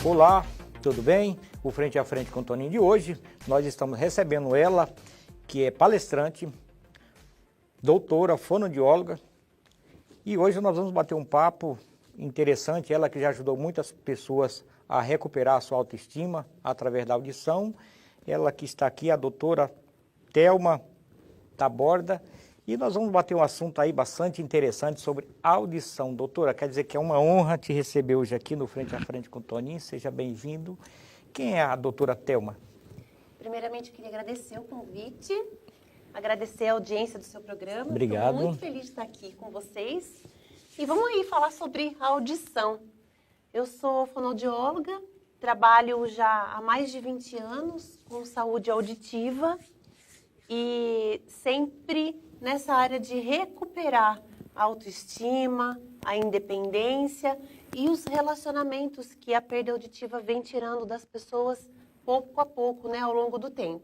Olá, tudo bem? O Frente a Frente com o Toninho de hoje, nós estamos recebendo ela, que é palestrante, doutora, fonoaudióloga, e hoje nós vamos bater um papo interessante, ela que já ajudou muitas pessoas a recuperar a sua autoestima através da audição, ela que está aqui, a doutora Thelma Taborda, e nós vamos bater um assunto aí bastante interessante sobre audição. Doutora, quer dizer que é uma honra te receber hoje aqui no Frente a Frente com o Toninho, seja bem-vindo. Quem é a doutora Thelma? Primeiramente, eu queria agradecer o convite, agradecer a audiência do seu programa. Obrigado. Estou muito feliz de estar aqui com vocês. E vamos aí falar sobre a audição. Eu sou fonoaudióloga, trabalho já há mais de 20 anos com saúde auditiva e sempre nessa área de recuperar a autoestima, a independência e os relacionamentos que a perda auditiva vem tirando das pessoas pouco a pouco, né, ao longo do tempo.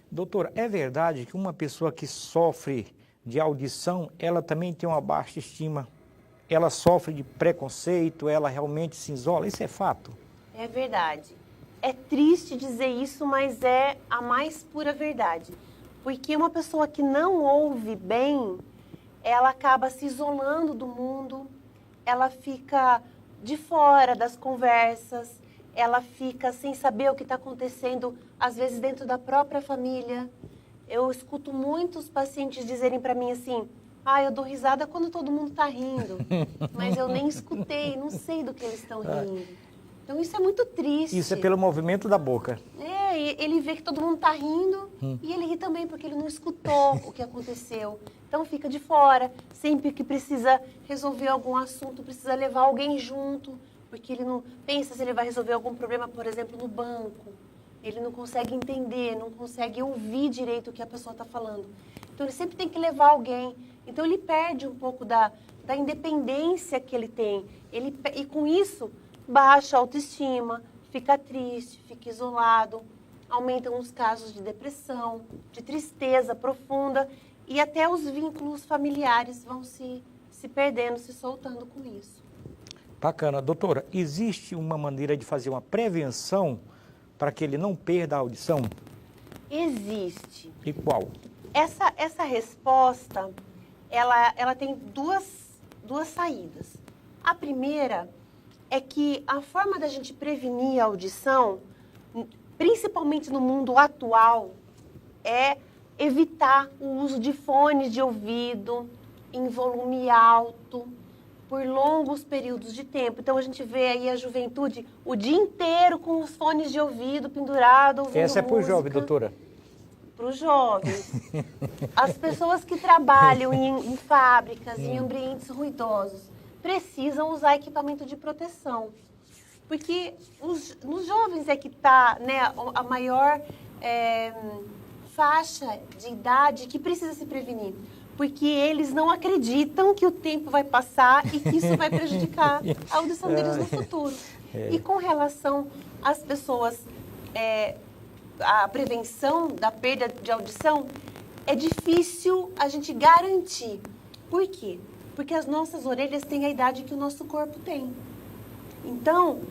Doutora, é verdade que uma pessoa que sofre de audição, ela também tem uma baixa estima? Ela sofre de preconceito, ela realmente se isola? Isso é fato? É verdade. É triste dizer isso, mas é a mais pura verdade. Porque uma pessoa que não ouve bem, ela acaba se isolando do mundo, ela fica de fora das conversas, ela fica sem saber o que está acontecendo, às vezes dentro da própria família. Eu escuto muitos pacientes dizerem para mim assim, eu dou risada quando todo mundo está rindo, mas eu nem escutei, não sei do que eles estão rindo. Então isso é muito triste. Isso é pelo movimento da boca. Ele vê que todo mundo está rindo e ele ri também porque ele não escutou o que aconteceu. Então fica de fora, sempre que precisa resolver algum assunto, precisa levar alguém junto, porque ele não pensa se ele vai resolver algum problema, por exemplo, no banco. Ele não consegue entender, não consegue ouvir direito o que a pessoa está falando. Então ele sempre tem que levar alguém. Então ele perde um pouco da independência que ele tem. E com isso baixa a autoestima, fica triste, fica isolado, aumentam os casos de depressão, de tristeza profunda e até os vínculos familiares vão se perdendo, se soltando com isso. Bacana. Doutora, existe uma maneira de fazer uma prevenção para que ele não perda a audição? Existe. E qual? Essa resposta, ela tem duas saídas. A primeira é que a forma da gente prevenir a audição, principalmente no mundo atual, é evitar o uso de fones de ouvido em volume alto por longos períodos de tempo. Então a gente vê aí a juventude o dia inteiro com os fones de ouvido pendurado, ouvindo Essa é para o jovem, doutora? Para os jovens. As pessoas que trabalham em fábricas, em ambientes ruidosos, precisam usar equipamento de proteção. Porque nos jovens é que está, né, a maior faixa de idade que precisa se prevenir. Porque eles não acreditam que o tempo vai passar e que isso vai prejudicar a audição deles no futuro. E com relação às pessoas, a prevenção da perda de audição, é difícil a gente garantir. Por quê? Porque as nossas orelhas têm a idade que o nosso corpo tem. Então,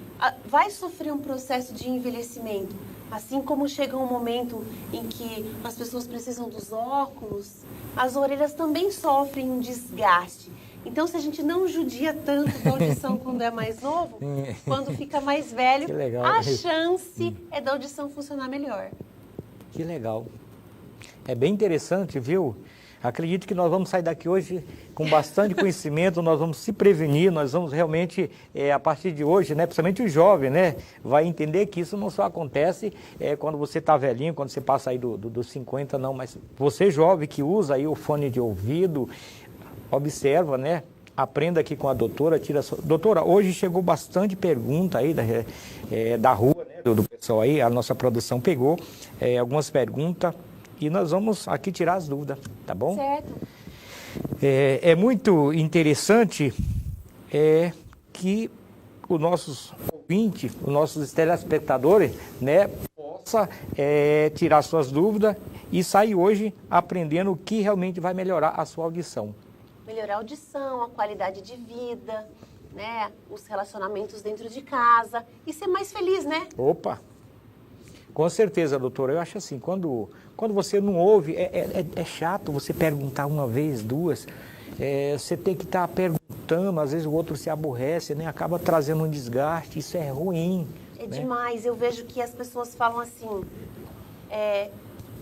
vai sofrer um processo de envelhecimento. Assim como chega um momento em que as pessoas precisam dos óculos, as orelhas também sofrem um desgaste. Então, se a gente não judia tanto da audição quando é mais novo, quando fica mais velho, a chance é da audição funcionar melhor. Que legal. É bem interessante, viu? Acredito que nós vamos sair daqui hoje com bastante conhecimento, nós vamos se prevenir, nós vamos realmente, a partir de hoje, né, principalmente o jovem, né, vai entender que isso não só acontece quando você está velhinho, quando você passa aí dos 50, não, mas você jovem que usa aí o fone de ouvido, observa, né, aprenda aqui com a doutora, Doutora, hoje chegou bastante pergunta aí da rua, né, do pessoal aí, a nossa produção pegou algumas perguntas, e nós vamos aqui tirar as dúvidas, tá bom? Certo. É muito interessante que os nossos ouvintes, os nossos telespectadores, né, possa tirar suas dúvidas e sair hoje aprendendo o que realmente vai melhorar a sua audição. Melhorar a audição, a qualidade de vida, né, os relacionamentos dentro de casa e ser mais feliz, né? Opa! Com certeza, doutora. Eu acho assim, quando você não ouve, é chato você perguntar uma vez, duas. Você tem que estar perguntando, às vezes o outro se aborrece, né? Acaba trazendo um desgaste, isso é ruim. É né? demais. Eu vejo que as pessoas falam assim,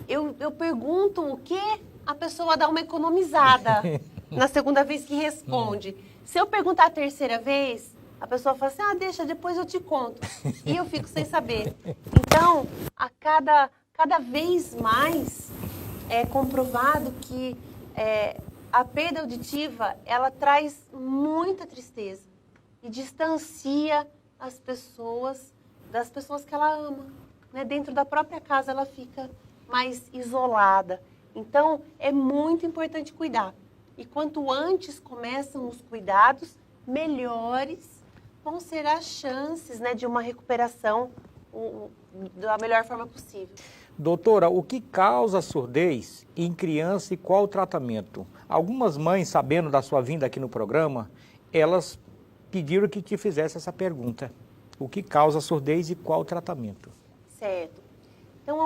eu pergunto o que a pessoa dá uma economizada na segunda vez que responde. Se eu perguntar a terceira vez, a pessoa fala assim, deixa, depois eu te conto. E eu fico sem saber. Então, cada vez mais é comprovado que a perda auditiva, ela traz muita tristeza e distancia as pessoas das pessoas que ela ama. Né? Dentro da própria casa, ela fica mais isolada. Então, é muito importante cuidar. E quanto antes começam os cuidados, melhores vão ser as chances, né, de uma recuperação da melhor forma possível. Doutora, o que causa surdez em criança e qual o tratamento? Algumas mães, sabendo da sua vinda aqui no programa, elas pediram que te fizesse essa pergunta. O que causa surdez e qual o tratamento? Certo. Então,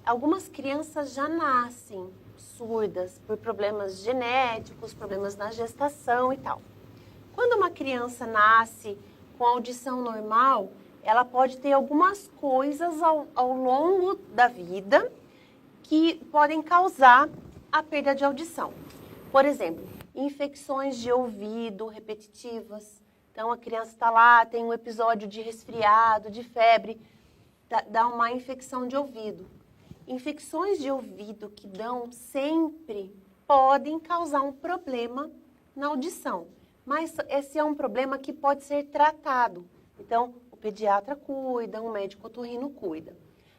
algumas crianças já nascem surdas por problemas genéticos, problemas na gestação e tal. Quando uma criança nasce com audição normal, ela pode ter algumas coisas ao longo da vida que podem causar a perda de audição. Por exemplo, infecções de ouvido repetitivas. Então, a criança está lá, tem um episódio de resfriado, de febre, dá uma infecção de ouvido. Infecções de ouvido que dão sempre podem causar um problema na audição. Mas esse é um problema que pode ser tratado. Então, o pediatra cuida, o médico otorrino cuida.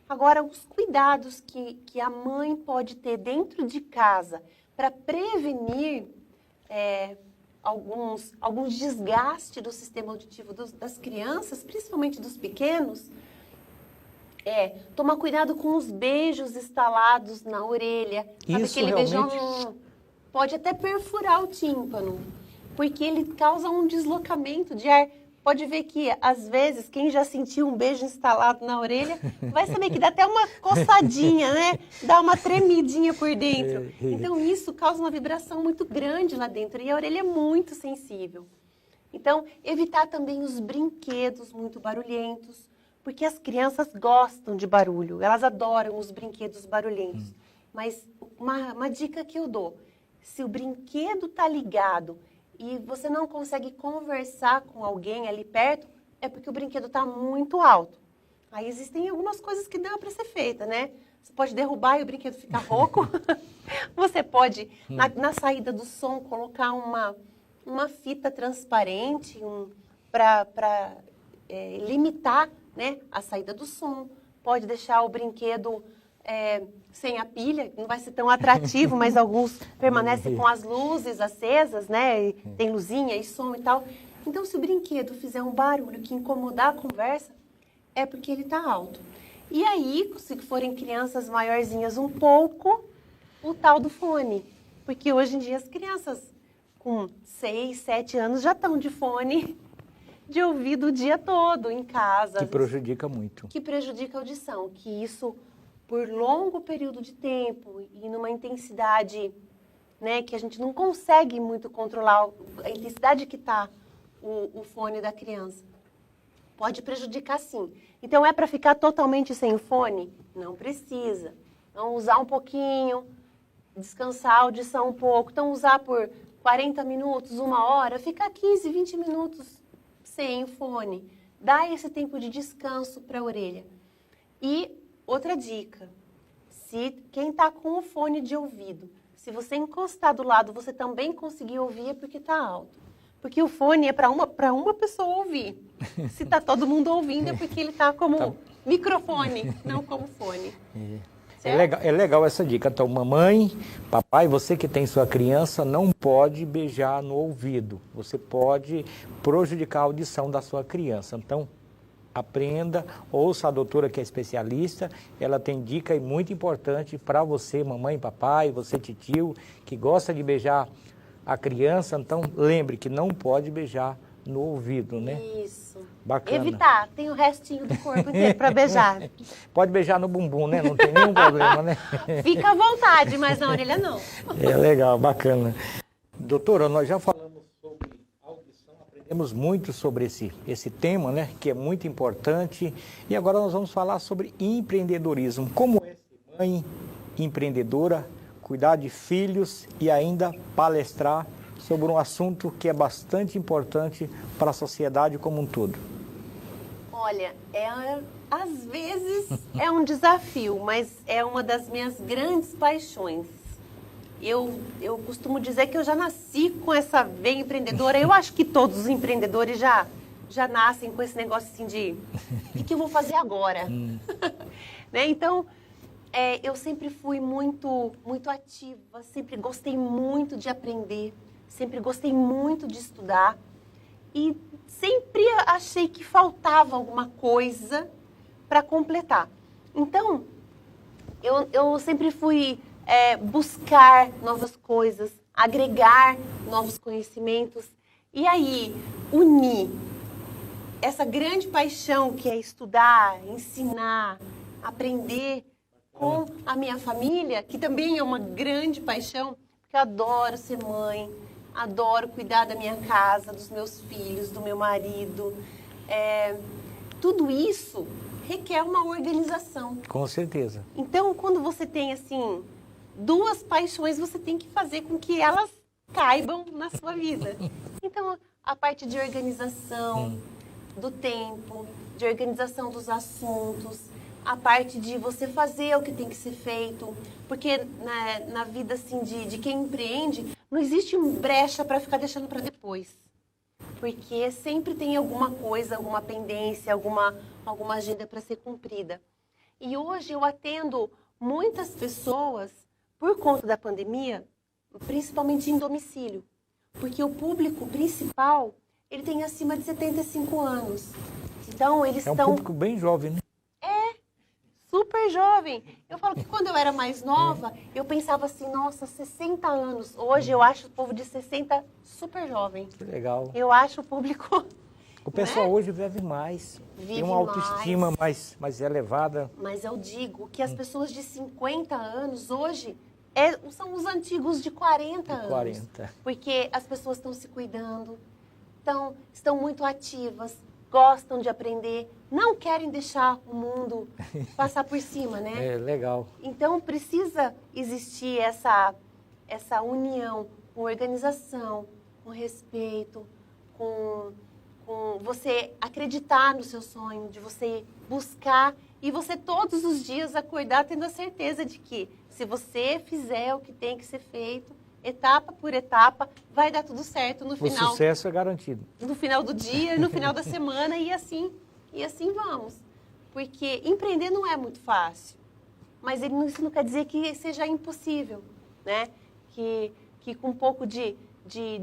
Agora, os cuidados que a mãe pode ter dentro de casa para prevenir alguns desgastes do sistema auditivo das crianças, principalmente dos pequenos, tomar cuidado com os beijos instalados na orelha. Sabe Isso aquele realmente... beijão pode até perfurar o tímpano, porque ele causa um deslocamento de ar. Pode ver que, às vezes, quem já sentiu um beijo instalado na orelha, vai saber que dá até uma coçadinha, né? Dá uma tremidinha por dentro. Então, isso causa uma vibração muito grande lá dentro e a orelha é muito sensível. Então, evitar também os brinquedos muito barulhentos, porque as crianças gostam de barulho, elas adoram os brinquedos barulhentos. Mas uma dica que eu dou, se o brinquedo está ligado e você não consegue conversar com alguém ali perto, é porque o brinquedo está muito alto. Aí existem algumas coisas que dá para ser feita, né? Você pode derrubar e o brinquedo ficar rouco. Você pode, na saída do som, colocar uma fita transparente para limitar, né, a saída do som. Pode deixar o brinquedo sem a pilha, não vai ser tão atrativo, mas alguns permanecem com as luzes acesas, né? E tem luzinha e som e tal. Então, se o brinquedo fizer um barulho que incomodar a conversa, é porque ele está alto. E aí, se forem crianças maiorzinhas um pouco, o tal do fone. Porque hoje em dia as crianças com 6, 7 anos já estão de fone de ouvido o dia todo em casa. Que prejudica muito. Que prejudica a audição, que isso por longo período de tempo e numa intensidade, né, que a gente não consegue muito controlar a intensidade que está o fone da criança. Pode prejudicar sim. Então, é para ficar totalmente sem o fone? Não precisa. Então, usar um pouquinho, descansar a audição um pouco. Então, usar por 40 minutos, 1 hora, ficar 15, 20 minutos sem o fone. Dá esse tempo de descanso para a orelha. E outra dica, se quem está com o fone de ouvido, se você encostar do lado, você também conseguir ouvir, é porque está alto. Porque o fone é para uma pessoa ouvir. Se está todo mundo ouvindo, é porque ele está como microfone, não como fone. É legal essa dica. Então, mamãe, papai, você que tem sua criança, não pode beijar no ouvido. Você pode prejudicar a audição da sua criança. Então, aprenda, ouça a doutora que é especialista, ela tem dica muito importante para você, mamãe, papai, você titio, que gosta de beijar a criança, então lembre que não pode beijar no ouvido, né? Isso. Bacana. Evitar, tem o restinho do corpo inteiro para beijar. Pode beijar no bumbum, né? Não tem nenhum problema, né? Fica à vontade, mas na orelha não. É legal, bacana. Doutora, nós já falamos sobre audição, aprendemos muito sobre esse tema, né? Que é muito importante. E agora nós vamos falar sobre empreendedorismo. Como é ser mãe empreendedora, cuidar de filhos e ainda palestrar sobre um assunto que é bastante importante para a sociedade como um todo. Olha, às vezes é um desafio, mas é uma das minhas grandes paixões. Eu costumo dizer que eu já nasci com essa veia empreendedora. Eu acho que todos os empreendedores já nascem com esse negócio assim de o que eu vou fazer agora? Né? Então, eu sempre fui muito ativa, sempre gostei muito de aprender, sempre gostei muito de estudar e sempre achei que faltava alguma coisa para completar. Então, eu sempre fui buscar novas coisas, agregar novos conhecimentos e aí unir essa grande paixão que é estudar, ensinar, aprender com a minha família, que também é uma grande paixão, porque eu adoro ser mãe, adoro cuidar da minha casa, dos meus filhos, do meu marido. Tudo isso requer uma organização. Com certeza. Então, quando você tem, assim, duas paixões, você tem que fazer com que elas caibam na sua vida. Então, a parte de organização do tempo, de organização dos assuntos, a parte de você fazer o que tem que ser feito, porque na vida assim de quem empreende, não existe brecha para ficar deixando para depois, porque sempre tem alguma coisa, alguma pendência, alguma agenda para ser cumprida. E hoje eu atendo muitas pessoas, por conta da pandemia, principalmente em domicílio, porque o público principal, ele tem acima de 75 anos. Então, eles É um público bem jovem, né? Super jovem. Eu falo que quando eu era mais nova, eu pensava assim, nossa, 60 anos. Hoje eu acho o povo de 60 super jovem. Que legal. Eu acho o público... O pessoal hoje vive mais, tem uma autoestima mais elevada. Mas eu digo que as pessoas de 50 anos hoje são os antigos de 40 anos. 40. Porque as pessoas estão se cuidando, estão muito ativas, gostam de aprender, não querem deixar o mundo passar por cima, né? É, legal. Então, precisa existir essa união com organização, com respeito, com você acreditar no seu sonho, de você buscar e você todos os dias acordar tendo a certeza de que se você fizer o que tem que ser feito, etapa por etapa, vai dar tudo certo no final. O sucesso é garantido. No final do dia, no final da semana e assim vamos. Porque empreender não é muito fácil, mas isso não quer dizer que seja impossível, né? Que com um pouco de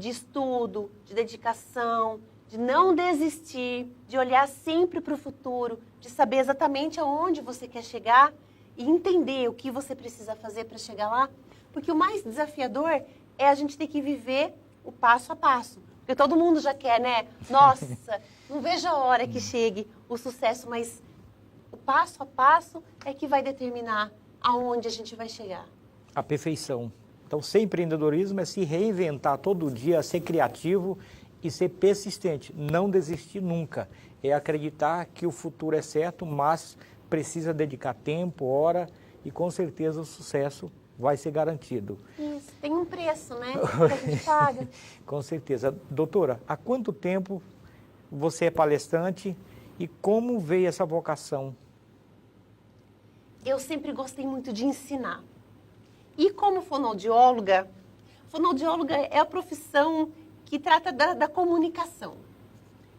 estudo, de dedicação, de não desistir, de olhar sempre para o futuro, de saber exatamente aonde você quer chegar e entender o que você precisa fazer para chegar lá. Porque o mais desafiador é a gente ter que viver o passo a passo. Porque todo mundo já quer, né? Nossa, não vejo a hora que chegue o sucesso, mas o passo a passo é que vai determinar aonde a gente vai chegar. A perfeição. Então, ser empreendedorismo é se reinventar todo dia, ser criativo e ser persistente. Não desistir nunca. É acreditar que o futuro é certo, mas precisa dedicar tempo, hora e com certeza o sucesso vai ser garantido. Isso, tem um preço, né? Que a gente paga. Com certeza. Doutora, há quanto tempo você é palestrante e como veio essa vocação? Eu sempre gostei muito de ensinar. E como fonoaudióloga é a profissão que trata da comunicação.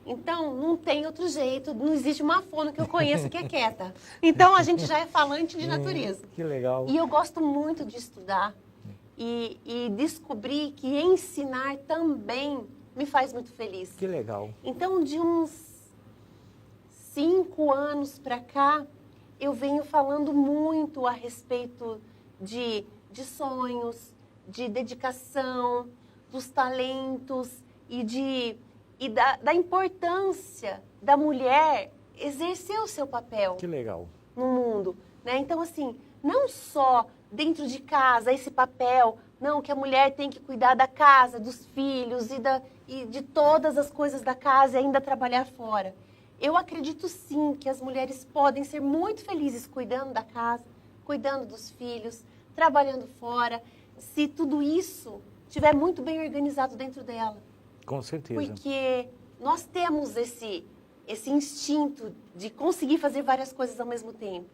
Então, não tem outro jeito, não existe uma fono que eu conheço que é quieta. Então, a gente já é falante de natureza. Que legal. E eu gosto muito de estudar e descobrir que ensinar também me faz muito feliz. Que legal. Então, de uns 5 anos para cá, eu venho falando muito a respeito de sonhos, de dedicação, dos talentos e de e da importância da mulher exercer o seu papel Que legal. no mundo, né? Então, assim, não só dentro de casa esse papel, não, que a mulher tem que cuidar da casa, dos filhos e de todas as coisas da casa e ainda trabalhar fora. Eu acredito sim que as mulheres podem ser muito felizes cuidando da casa, cuidando dos filhos, trabalhando fora, se tudo isso estiver muito bem organizado dentro dela. Com certeza. Porque nós temos esse instinto de conseguir fazer várias coisas ao mesmo tempo.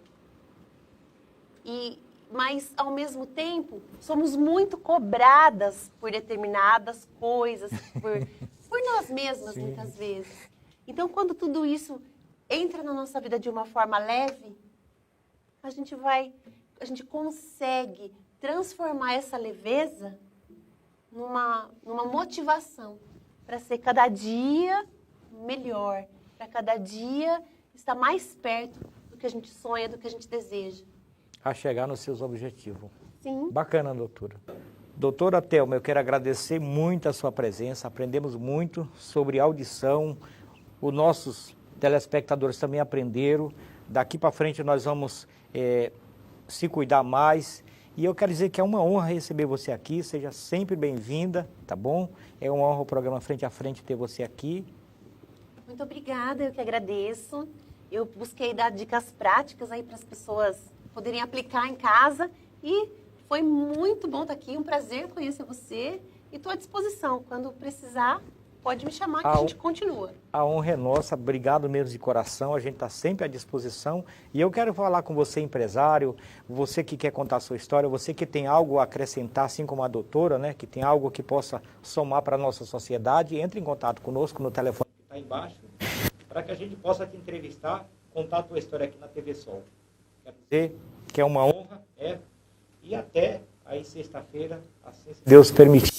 Mas, ao mesmo tempo, somos muito cobradas por determinadas coisas, por nós mesmas, Sim. muitas vezes. Então, quando tudo isso entra na nossa vida de uma forma leve, a gente consegue transformar essa leveza numa motivação para ser cada dia melhor, para cada dia estar mais perto do que a gente sonha, do que a gente deseja. A chegar nos seus objetivos. Sim. Bacana, doutora. Doutora Thelma, eu quero agradecer muito a sua presença, aprendemos muito sobre audição, os nossos telespectadores também aprenderam, daqui para frente nós vamos se cuidar mais, e eu quero dizer que é uma honra receber você aqui, seja sempre bem-vinda, tá bom? É uma honra o programa Frente a Frente ter você aqui. Muito obrigada, eu que agradeço. Eu busquei dar dicas práticas aí para as pessoas poderem aplicar em casa e foi muito bom estar aqui, um prazer conhecer você e estou à disposição. Quando precisar, pode me chamar que a gente continua. A honra é nossa, obrigado mesmo de coração, a gente está sempre à disposição. E eu quero falar com você, empresário, você que quer contar a sua história, você que tem algo a acrescentar, assim como a doutora, né, que tem algo que possa somar para a nossa sociedade, entre em contato conosco no telefone que está embaixo, para que a gente possa te entrevistar, contar a tua história aqui na TV Sol. Quero dizer que é uma honra, e até aí sexta-feira, assim, se Deus permitir.